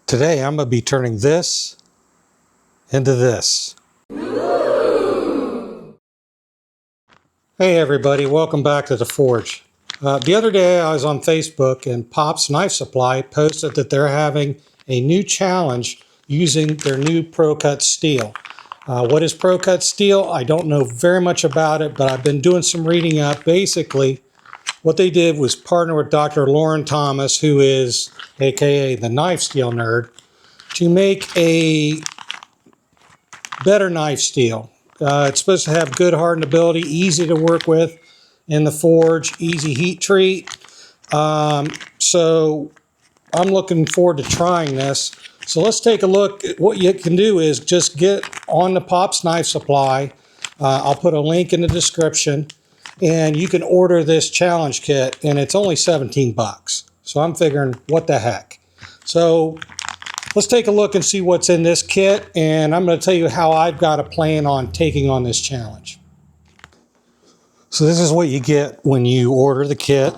Today I'm going to be turning this into this. Hey everybody, welcome back to the Forge. The other day I was on Facebook and Pop's Knife Supply posted that they're having a new challenge using their new ProCut steel. What is ProCut steel? I don't know very much about it, but I've been doing some reading up. Basically, what they did was partner with Dr. Larrin Thomas, who is aka the knife steel nerd, to make a better knife steel. It's supposed to have good hardenability, easy to work with in the forge, easy heat treat. So I'm looking forward to trying this. So let's take a look. What you can do is just get on the Pop's Knife Supply. I'll put a link in the description, and you can order this challenge kit, and it's only 17 bucks. So I'm figuring, what the heck? So let's take a look and see what's in this kit, and I'm going to tell you how I've got a plan on taking on this challenge. So this is what you get when you order the kit.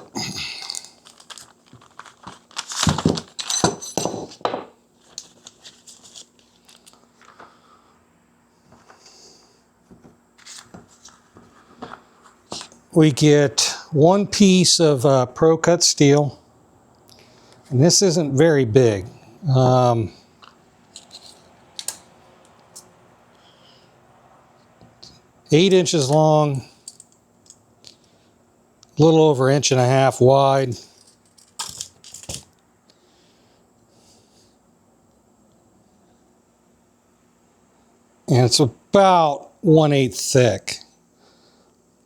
We get one piece of ProCut steel, and this isn't very big. 8 inches long, a little over 1.5 inches wide. And it's about 1/8 thick.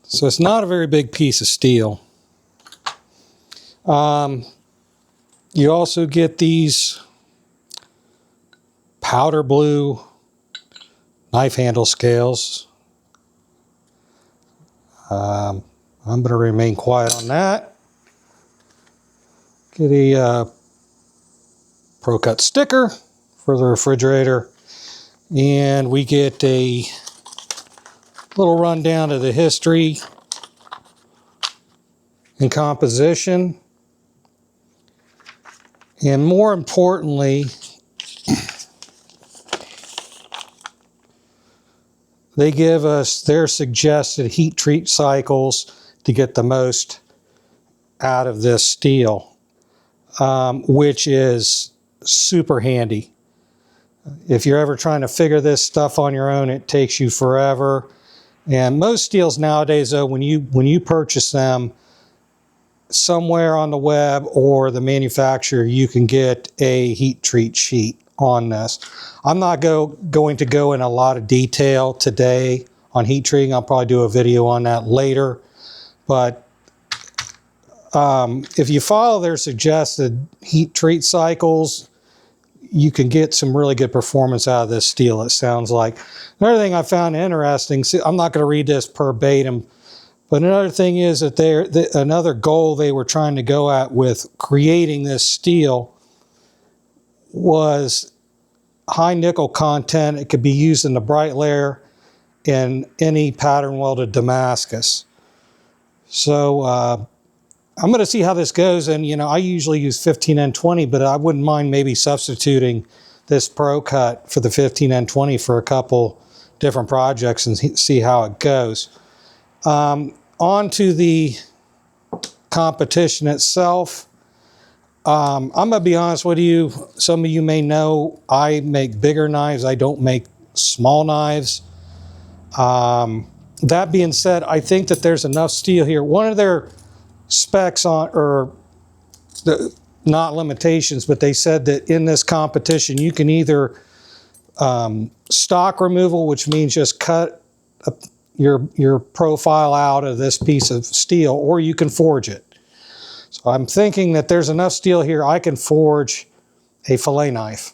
So it's not a very big piece of steel. You also get these powder blue knife handle scales. I'm going to remain quiet on that. Get a ProCut sticker for the refrigerator. And we get a little rundown of the history and composition. And more importantly, they give us their suggested heat treat cycles to get the most out of this steel, which is super handy. If you're ever trying to figure this stuff on your own, it takes you forever. And most steels nowadays, though, when you purchase them somewhere on the web or the manufacturer, you can get a heat treat sheet on this. I'm not going to go in a lot of detail today on heat treating. I'll probably do a video on that later. But if you follow their suggested heat treat cycles, you can get some really good performance out of this steel, it sounds like. Another thing I found interesting, see, I'm not going to read this verbatim, but another thing is that another goal they were trying to go at with creating this steel was high nickel content. It could be used in the bright layer in any pattern welded Damascus. So I'm going to see how this goes, and I usually use 15N20, but I wouldn't mind maybe substituting this ProCut for the 15N20 for a couple different projects and see how it goes. On to the competition itself. I'm going to be honest with you. Some of you may know I make bigger knives. I don't make small knives. That being said, I think that there's enough steel here. One of their specs on, or not limitations, but they said that in this competition you can either stock removal, which means just cut your profile out of this piece of steel, or you can forge it. So I'm thinking that there's enough steel here I can forge a fillet knife.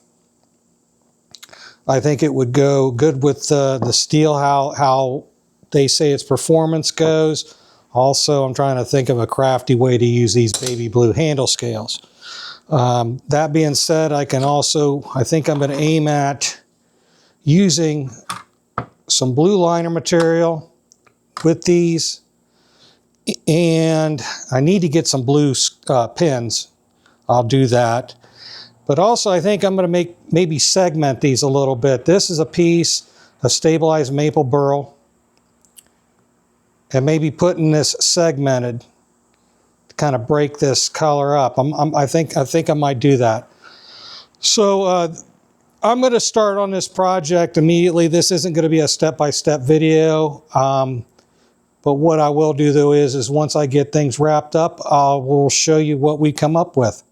I think it would go good with the steel, how they say its performance goes. Also, I'm trying to think of a crafty way to use these baby blue handle scales. That being said, I think I'm going to aim at using some blue liner material with these, and I need to get some blue pins. I'll do that. But also I think I'm going to maybe segment these a little bit. This is a piece of stabilized maple burl, and maybe putting this segmented to kind of break this color up. I think I might do that. So I'm going to start on this project immediately. This isn't going to be a step-by-step video. But what I will do though is once I get things wrapped up, I will show you what we come up with.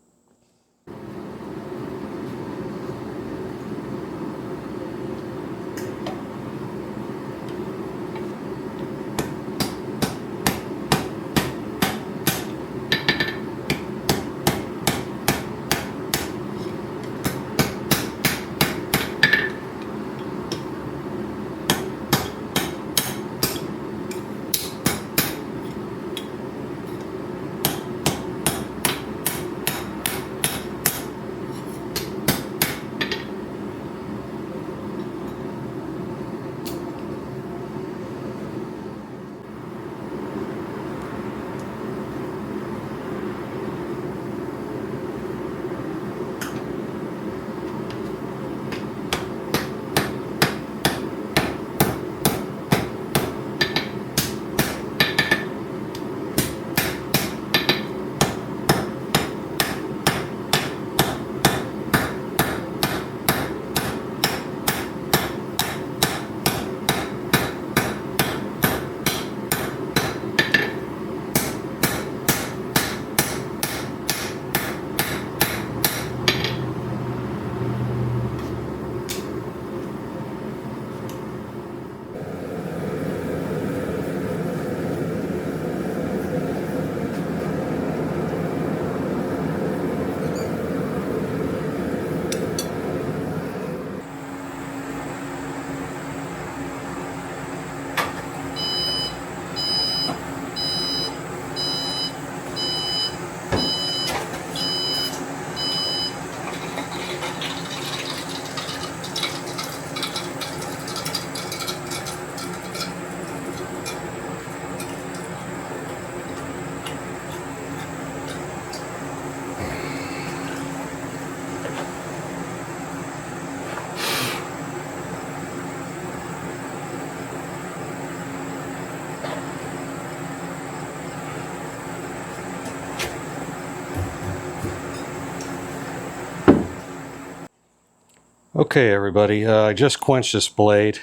Okay everybody, I just quenched this blade,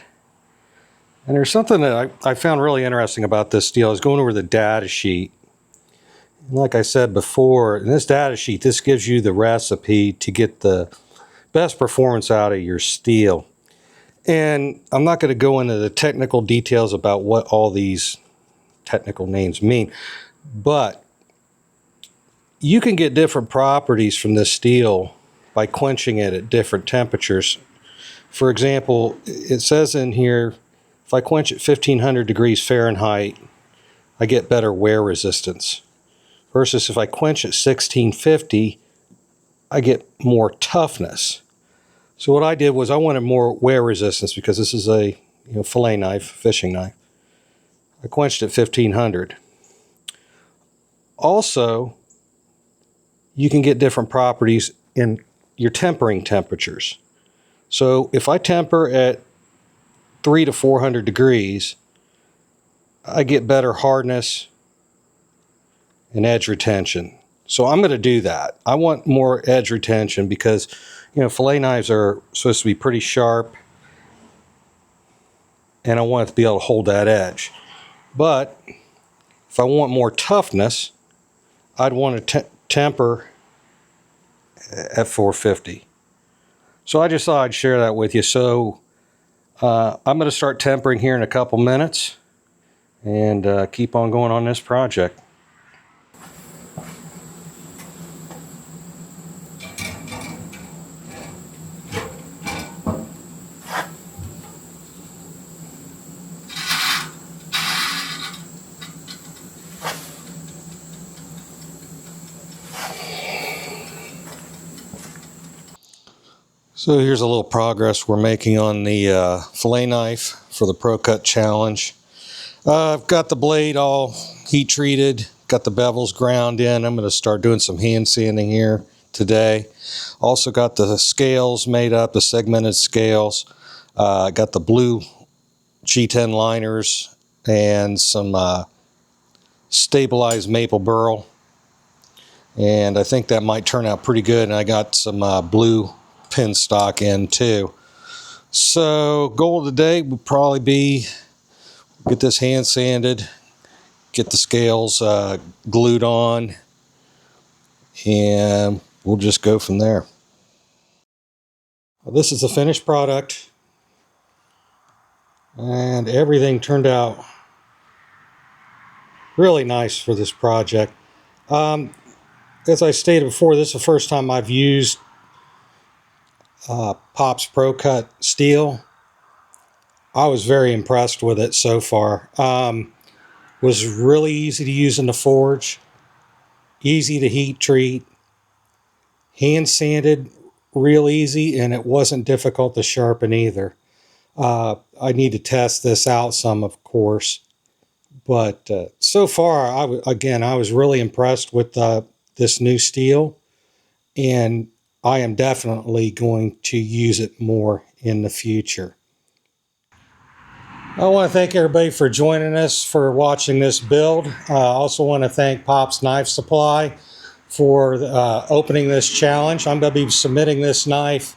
and there's something that I found really interesting about this steel. I was going over the data sheet, and like I said before, in this data sheet this gives you the recipe to get the best performance out of your steel. And I'm not going to go into the technical details about what all these technical names mean, but you can get different properties from this steel by quenching it at different temperatures. For example, it says in here, if I quench at 1500 degrees Fahrenheit, I get better wear resistance. Versus if I quench at 1650, I get more toughness. So what I did was I wanted more wear resistance because this is a fillet knife, fishing knife. I quenched at 1500. Also, you can get different properties in your tempering temperatures. So if I temper at 300 to 400 degrees, I get better hardness and edge retention. So I'm going to do that. I want more edge retention because fillet knives are supposed to be pretty sharp, and I want it to be able to hold that edge. But if I want more toughness, I'd want to temper at 450. So I just thought I'd share that with you. So I'm going to start tempering here in a couple minutes and keep on going on this project. So here's a little progress we're making on the fillet knife for the ProCut challenge. I've got the blade all heat treated, got the bevels ground in. I'm going to start doing some hand sanding here, today. Also got the scales made up, the segmented scales. Got the blue G10 liners and some stabilized maple burl. And I think that might turn out pretty good. And I got some blue pin stock in too. So goal of the day would probably be get this hand sanded, get the scales glued on, and we'll just go from there. This is the finished product, and everything turned out really nice for this project. As I stated before, this is the first time I've used Pop's ProCut steel. I was very impressed with it so far. Was really easy to use in the forge, easy to heat treat, hand sanded real easy, and it wasn't difficult to sharpen either. I need to test this out some, of course, but so far, I was really impressed with this new steel, and I am definitely going to use it more in the future. I want to thank everybody for joining us for watching this build. I also want to thank Pop's Knife Supply for opening this challenge. I'm going to be submitting this knife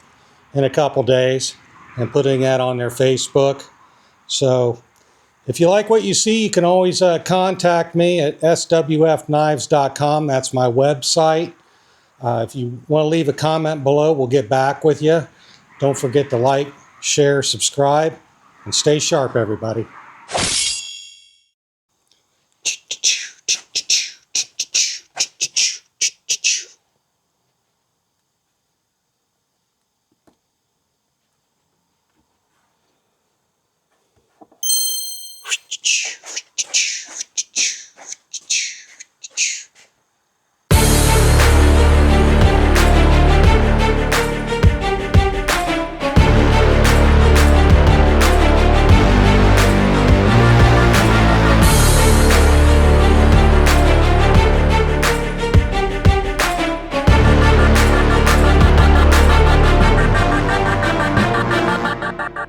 in a couple days and putting that on their Facebook. So if you like what you see, you can always contact me at swfknives.com. That's my website. If you want to leave a comment below, we'll get back with you. Don't forget to like, share, subscribe, and stay sharp, everybody.